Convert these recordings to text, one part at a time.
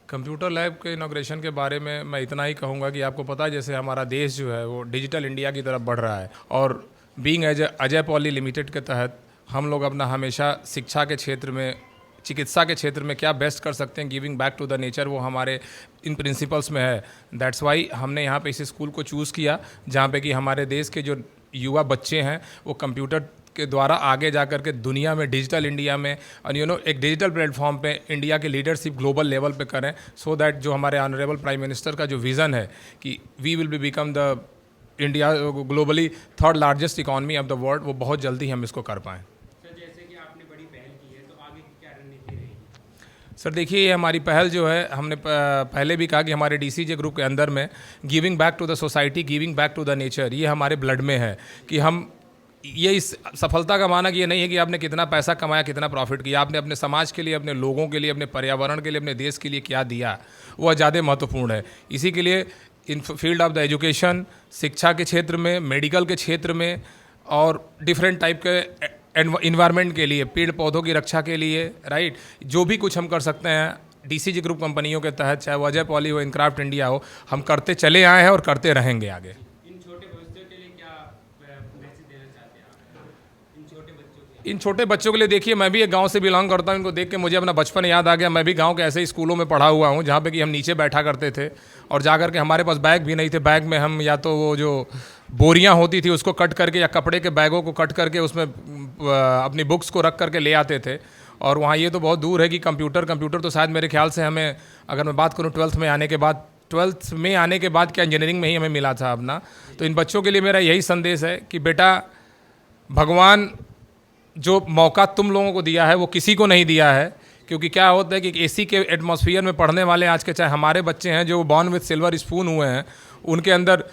Computer lab के inauguration के बारे में मैं इतना ही कहूँगा कि आपको पता है जैसे हमारा देश जो है वो डिजिटल इंडिया की तरफ बढ़ रहा है, और being as Ajay Poly Limited के तहत हम लोग अपना हमेशा शिक्षा के क्षेत्र में, चिकित्सा के क्षेत्र में क्या बेस्ट कर सकते हैं, giving back to the nature, वो हमारे इन प्रिंसिपल्स में है। दैट्स वाई हमने यहाँ पे इस स्कूल को चूज़ किया जहाँ पे कि हमारे देश के जो युवा बच्चे हैं वो कंप्यूटर के द्वारा आगे जा कर के दुनिया में, डिजिटल इंडिया में, और एक डिजिटल प्लेटफॉर्म पे इंडिया की लीडरशिप ग्लोबल लेवल पे करें, सो दैट जो हमारे ऑनरेबल प्राइम मिनिस्टर का जो विज़न है कि we will be become the India globally third largest economy of the world, वो बहुत जल्दी हम इसको कर पाएँ। जैसे कि आपने बड़ी पहल की है, तो आगे की क्या रणनीति रहेगी? सर देखिए, ये हमारी पहल जो है, हमने पहले भी कहा कि हमारे डीसीजे ग्रुप के अंदर में giving back to the society, giving back to the nature, ये हमारे ब्लड में है कि हम ये इस सफलता का माना कि ये नहीं है कि आपने कितना पैसा कमाया, कितना प्रॉफिट किया, आपने अपने समाज के लिए, अपने लोगों के लिए, अपने पर्यावरण के लिए, अपने देश के लिए क्या दिया, वो ज़्यादा महत्वपूर्ण है। इसी के लिए इन फील्ड ऑफ द एजुकेशन, शिक्षा के क्षेत्र में, मेडिकल के क्षेत्र में, और डिफरेंट टाइप के इन्वायरमेंट के लिए, पेड़ पौधों की रक्षा के लिए, राइट, जो भी कुछ हम कर सकते हैं डीसीजी ग्रुप कंपनियों के तहत, चाहे वो अजय पॉली हो, इनक्राफ्ट इंडिया हो, हम करते चले आए हैं और करते रहेंगे आगे। इन छोटे बच्चों के लिए देखिए, मैं भी एक गांव से बिलोंग करता हूं, इनको देख के मुझे अपना बचपन याद आ गया। मैं भी गांव के ऐसे ही स्कूलों में पढ़ा हुआ हूं जहां पे कि हम नीचे बैठा करते थे और जाकर के, हमारे पास बैग भी नहीं थे, बैग में हम या तो वो जो बोरियां होती थी उसको कट करके, या कपड़े के बैगों को कट करके उसमें अपनी बुक्स को रख करके ले आते थे। और वहाँ ये तो बहुत दूर है कि कंप्यूटर तो शायद मेरे ख्याल से हमें, अगर मैं बात करूँ 12th में आने के बाद क्या इंजीनियरिंग में ही हमें मिला था अपना। तो इन बच्चों के लिए मेरा यही संदेश है कि बेटा, भगवान जो मौका तुम लोगों को दिया है वो किसी को नहीं दिया है। क्योंकि क्या होता है कि एसी के एटमॉस्फेयर में पढ़ने वाले आज के, चाहे हमारे बच्चे हैं जो बॉर्न विद सिल्वर स्पून हुए हैं, उनके अंदर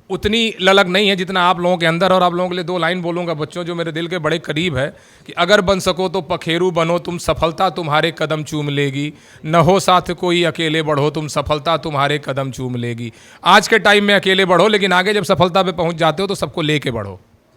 उतनी ललक नहीं है जितना आप लोगों के अंदर। और आप लोगों के लिए 2 लाइन बोलूँगा बच्चों, जो मेरे दिल के बड़े करीब है, कि अगर बन सको तो पखेरू बनो तुम, सफलता तुम्हारे कदम चूम लेगी, न हो साथ कोई अकेले बढ़ो तुम, सफलता तुम्हारे कदम चूम लेगी। आज के टाइम में अकेले बढ़ो, लेकिन आगे जब सफलता पे पहुंच जाते हो तो सबको लेके बढ़ो।